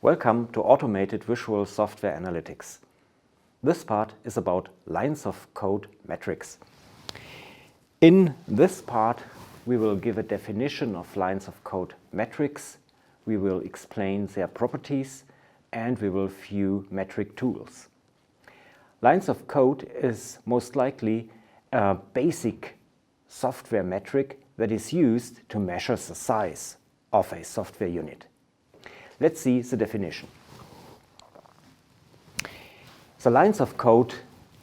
Welcome to Automated Visual Software Analytics. This part is about lines of code metrics. In this part, we will give a definition of lines of code metrics, we will explain their properties, and we will view metric tools. Lines of code is most likely a basic software metric that is used to measure the size of a software unit. Let's see the definition. The lines of code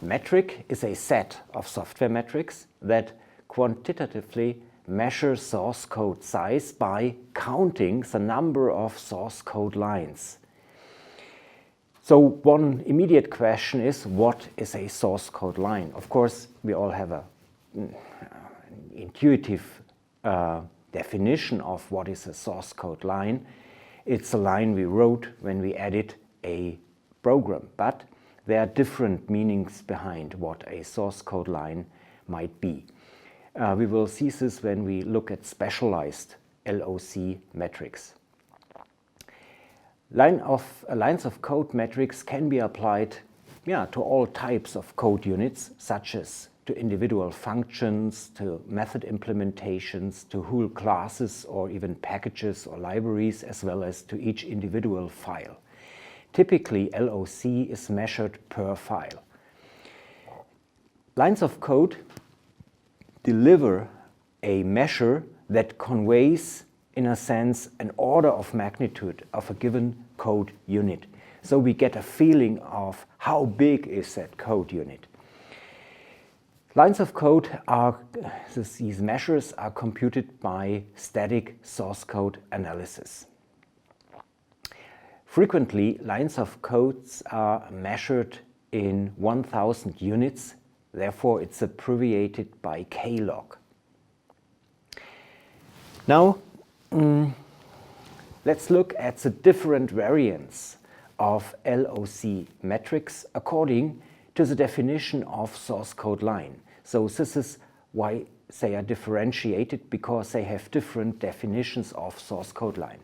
metric is a set of software metrics that quantitatively measure source code size by counting the number of source code lines. So one immediate question is, what is a source code line? Of course, we all have an intuitive definition of what is a source code line. It's a line we wrote when we edit a program, but there are different meanings behind what a source code line might be. We will see this when we look at specialized LoC metrics. Lines of code metrics can be applied to all types of code units, such as to individual functions, to method implementations, to whole classes or even packages or libraries, as well as to each individual file. Typically, LoC is measured per file. Lines of code deliver a measure that conveys, in a sense, an order of magnitude of a given code unit. So we get a feeling of how big is that code unit. Lines of code these measures are computed by static source code analysis. Frequently, lines of codes are measured in 1000 units, therefore it's abbreviated by KLoC. Now, let's look at the different variants of LoC metrics according to the definition of source code line. So this is why they are differentiated, because they have different definitions of source code line.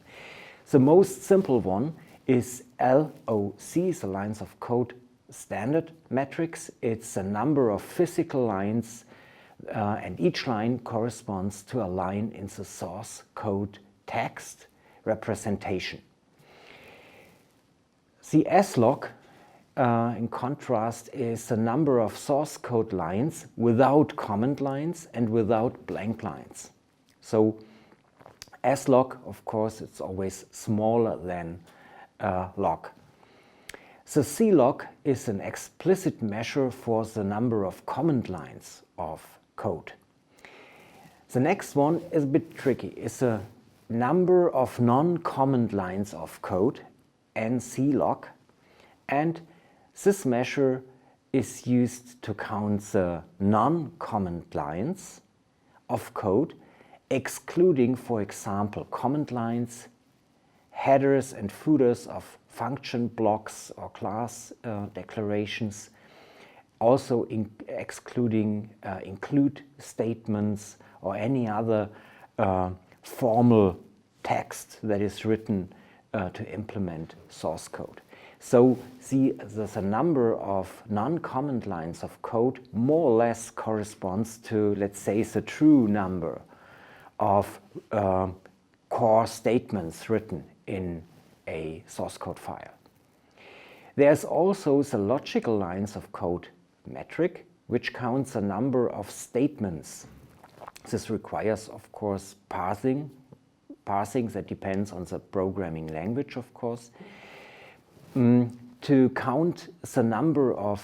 The most simple one is LoC, the lines of code standard metrics. It's a number of physical lines and each line corresponds to a line in the source code text representation. The SLoC, in contrast, is the number of source code lines without comment lines and without blank lines. So SLoC, of course, it's always smaller than log. The CLoC is an explicit measure for the number of comment lines of code. The next one is a bit tricky. It's a number of non-comment lines of code, NCLoC, and this measure is used to count the non-comment lines of code, excluding, for example, comment lines, headers and footers of function blocks or class declarations, also excluding include statements or any other formal text that is written to implement source code. So there's a number of non-comment lines of code more or less corresponds to, let's say, the true number of core statements written in a source code file. There's also the logical lines of code metric, which counts the number of statements. This requires, of course, parsing that depends on the programming language, of course. To count the number of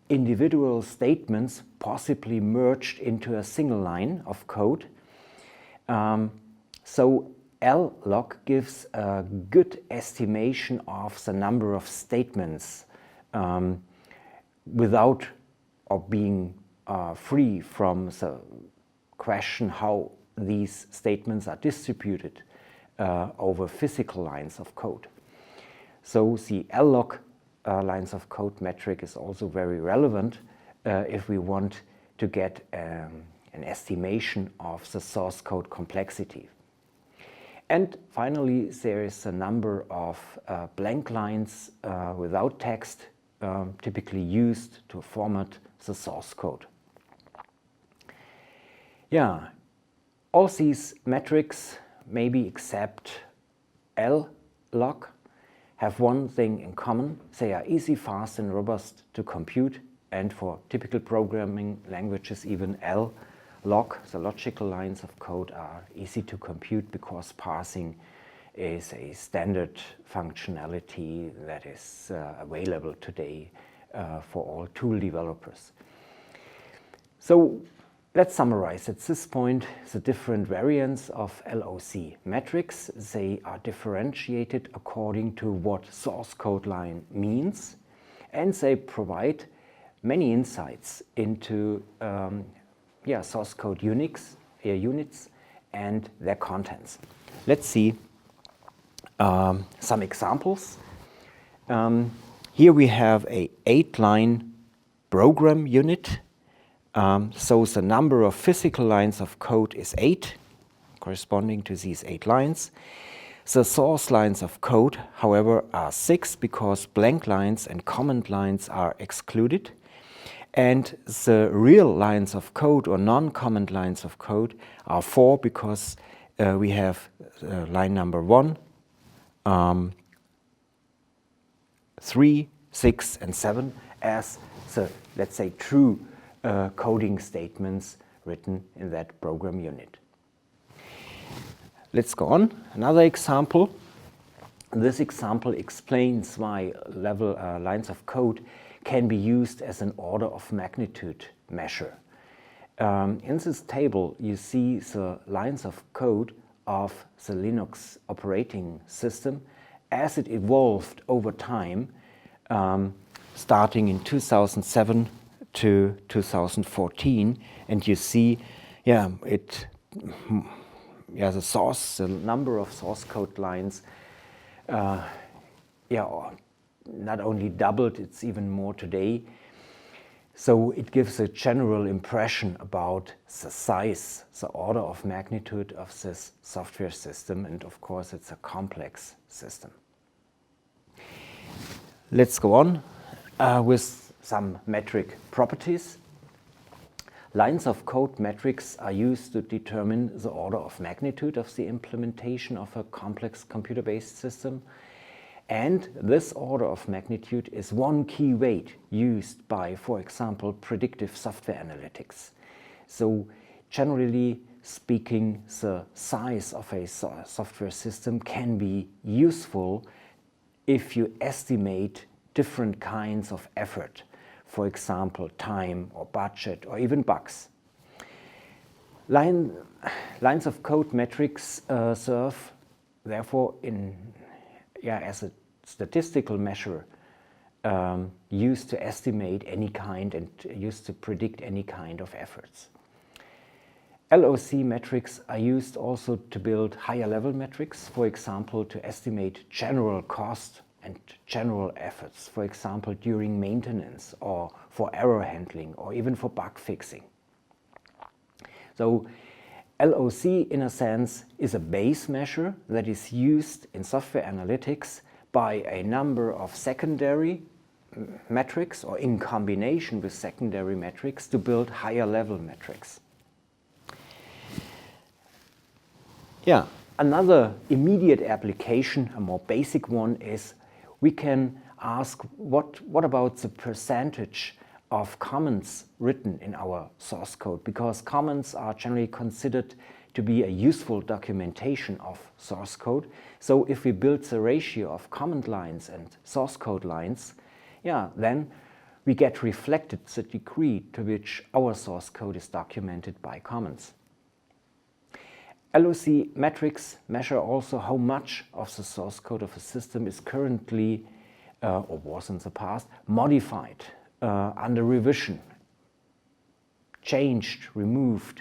individual statements possibly merged into a single line of code. So LLoC gives a good estimation of the number of statements without or being free from the question how these statements are distributed over physical lines of code. So the LLoC lines of code metric is also very relevant if we want to get an estimation of the source code complexity. And finally, there is a number of blank lines without text, typically used to format the source code. Yeah, all these metrics, maybe except LoC, have one thing in common. They are easy, fast, and robust to compute. And for typical programming languages, even LoC, the logical lines of code, are easy to compute because parsing is a standard functionality that is available today for all tool developers. So let's summarize at this point the different variants of LoC metrics. They are differentiated according to what source code line means, and they provide many insights into source code units and their contents. Let's see some examples. Here we have a 8-line program unit. So the number of physical lines of code is 8, corresponding to these 8 lines. The source lines of code, however, are 6 because blank lines and comment lines are excluded. And the real lines of code or non-comment lines of code are 4 because we have line number 1, 3, 6, and 7 as the, let's say, true coding statements written in that program unit. Let's go on. Another example. This example explains why lines of code can be used as an order of magnitude measure. In this table, you see the lines of code of the Linux operating system as it evolved over time, starting in 2007 to 2014, and you see, the number of source code lines, not only doubled, it's even more today. So it gives a general impression about the size, the order of magnitude of this software system, and of course it's a complex system. Let's go on with some metric properties. Lines of code metrics are used to determine the order of magnitude of the implementation of a complex computer-based system. And this order of magnitude is one key weight used by, for example, predictive software analytics. So generally speaking, the size of a software system can be useful if you estimate different kinds of effort, for example, time or budget or even bugs. Lines of code metrics serve, therefore, as a statistical measure used to estimate any kind and used to predict any kind of efforts. LoC metrics are used also to build higher level metrics, for example, to estimate general cost and general efforts, for example, during maintenance or for error handling or even for bug fixing. So LoC, in a sense, is a base measure that is used in software analytics by a number of secondary metrics or in combination with secondary metrics to build higher level metrics. Another immediate application, a more basic one, is we can ask what about the percentage of comments written in our source code, because comments are generally considered to be a useful documentation of source code. So if we build the ratio of comment lines and source code lines, then we get reflected the degree to which our source code is documented by comments. LoC metrics measure also how much of the source code of a system is currently, or was in the past, modified, under revision, changed, removed,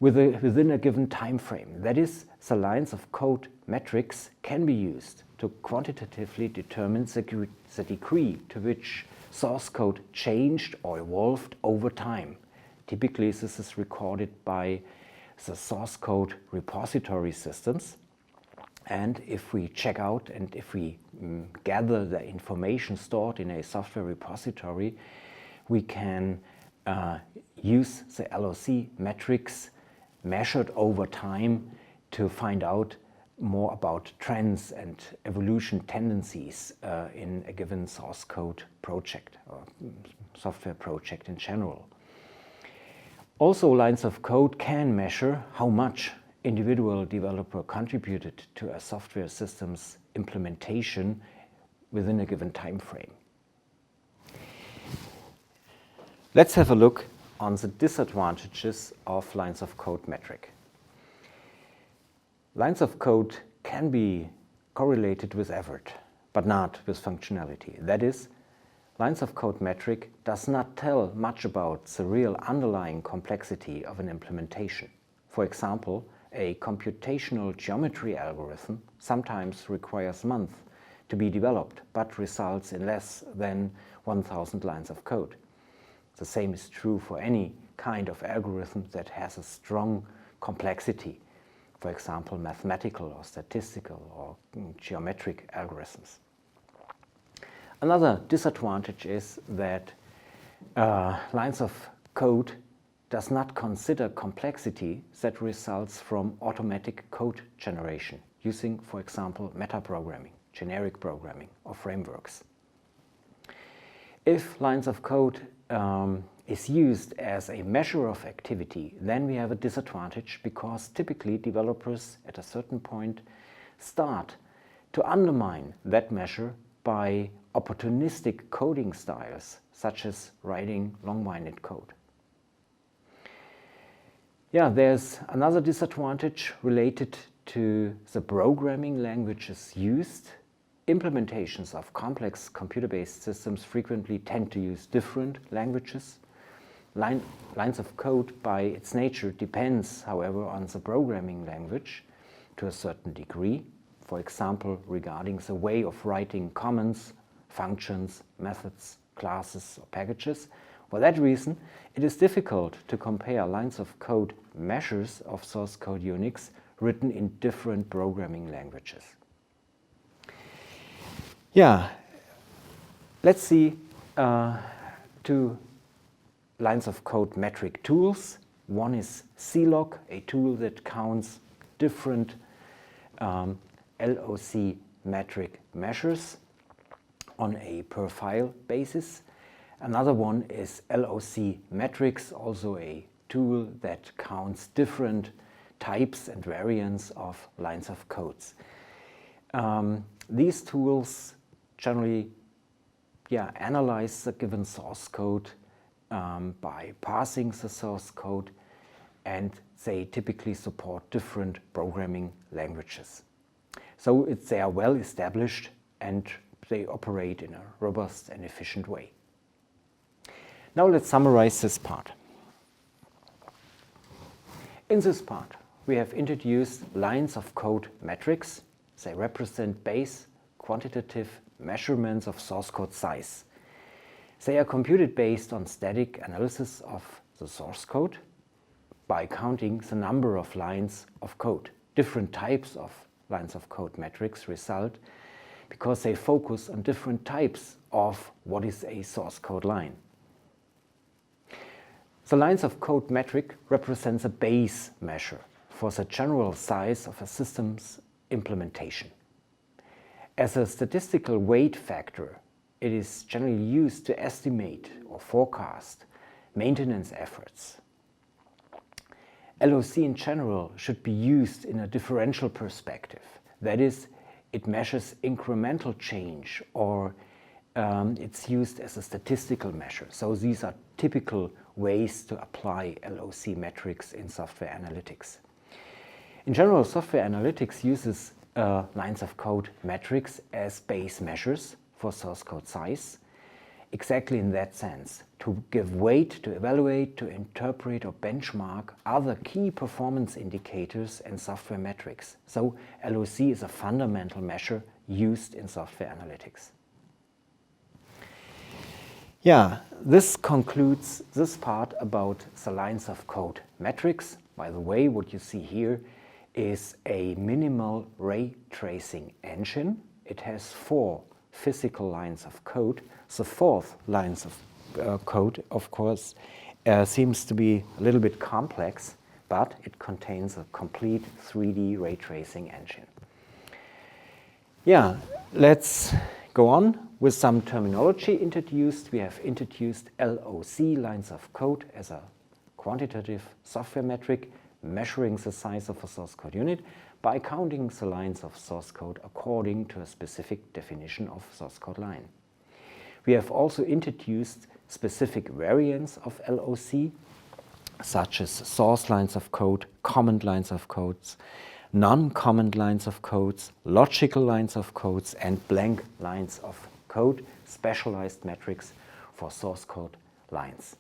within a given time frame. That is, the lines of code metrics can be used to quantitatively determine the degree to which source code changed or evolved over time. Typically, this is recorded by the source code repository systems. And if we check out and if we gather the information stored in a software repository, we can use the LoC metrics measured over time to find out more about trends and evolution tendencies in a given source code project or software project in general. Also, lines of code can measure how much individual developer contributed to a software system's implementation within a given time frame. Let's have a look on the disadvantages of lines of code metric. Lines of code can be correlated with effort, but not with functionality. That is, lines of code metric does not tell much about the real underlying complexity of an implementation. For example, a computational geometry algorithm sometimes requires months to be developed, but results in less than 1,000 lines of code. The same is true for any kind of algorithm that has a strong complexity. For example, mathematical or statistical or geometric algorithms. Another disadvantage is that lines of code does not consider complexity that results from automatic code generation using, for example, metaprogramming, generic programming, or frameworks. If lines of code is used as a measure of activity, then we have a disadvantage because typically developers at a certain point start to undermine that measure by opportunistic coding styles, such as writing long-winded code. Yeah, there's another disadvantage related to the programming languages used. Implementations of complex computer-based systems frequently tend to use different languages. Lines of code, by its nature, depends, however, on the programming language to a certain degree. For example, regarding the way of writing comments, functions, methods, classes, or packages. For that reason, it is difficult to compare lines of code measures of source code Unix written in different programming languages. Yeah, let's see two lines of code metric tools. One is CLoC, a tool that counts different LoC metric measures on a per file basis. Another one is LoC metrics, also a tool that counts different types and variants of lines of codes. These tools generally analyze the given source code by parsing the source code, and they typically support different programming languages. So they are well established and they operate in a robust and efficient way. Now let's summarize this part. In this part, we have introduced lines of code metrics. They represent base quantitative measurements of source code size. They are computed based on static analysis of the source code by counting the number of lines of code. Different types of lines of code metrics result because they focus on different types of what is a source code line. The lines of code metric represents a base measure for the general size of a system's implementation. As a statistical weight factor, it is generally used to estimate or forecast maintenance efforts. LoC in general should be used in a differential perspective. That is, it measures incremental change, or it's used as a statistical measure. So these are typical ways to apply LoC metrics in software analytics. In general, software analytics uses lines of code metrics as base measures for source code size, exactly in that sense, to give weight, to evaluate, to interpret or benchmark other key performance indicators and software metrics. So LoC is a fundamental measure used in software analytics. Yeah, this concludes this part about the lines of code metrics. By the way, what you see here is a minimal ray tracing engine. It has 4 physical lines of code. The 4th lines of code, of course, seems to be a little bit complex, but it contains a complete 3D ray tracing engine. Yeah, let's go on with some terminology introduced. We have introduced LoC, lines of code, as a quantitative software metric measuring the size of a source code unit by counting the lines of source code according to a specific definition of source code line. We have also introduced specific variants of LoC, such as source lines of code, comment lines of codes, non-comment lines of codes, logical lines of codes, and blank lines of code, specialized metrics for source code lines.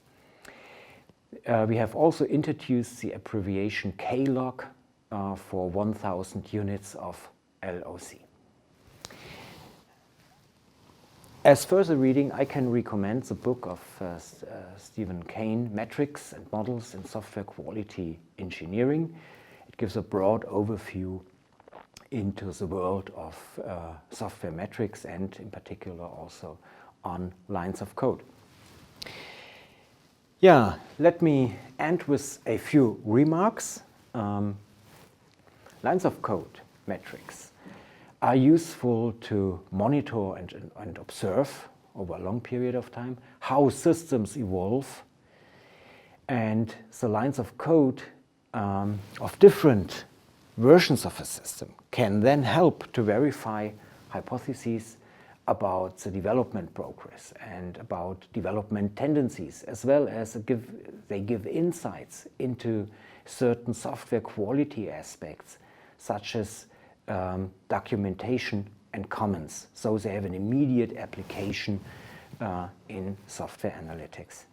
We have also introduced the abbreviation KLoC for 1000 units of LoC. As further reading, I can recommend the book of Stephen Kane, Metrics and Models in Software Quality Engineering. It gives a broad overview into the world of software metrics and in particular also on lines of code. Yeah, let me end with a few remarks. Lines of code metrics are useful to monitor and observe over a long period of time how systems evolve, and the lines of code of different versions of a system can then help to verify hypotheses about the development progress and about development tendencies, as well as they give insights into certain software quality aspects, such as documentation and comments. So they have an immediate application in software analytics.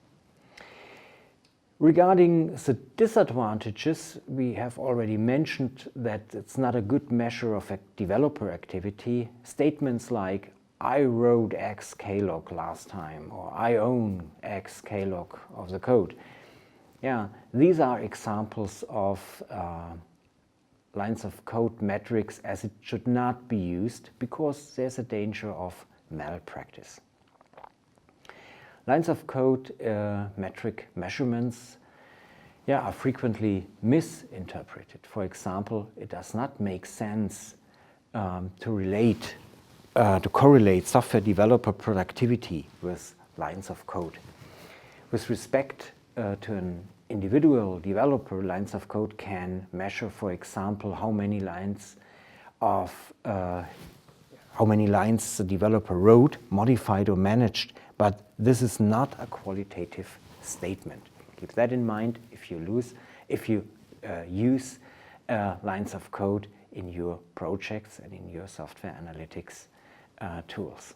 Regarding the disadvantages, we have already mentioned that it's not a good measure of a developer activity. Statements like, I wrote X KLoC last time, or I own X KLoC of the code. Yeah, these are examples of lines of code metrics as it should not be used because there's a danger of malpractice. Lines of code metric measurements are frequently misinterpreted. For example, it does not make sense to correlate software developer productivity with lines of code. With respect to an individual developer, lines of code can measure, for example, how many lines the developer wrote, modified, or managed, but this is not a qualitative statement. Keep that in mind if you use lines of code in your projects and in your software analytics tools.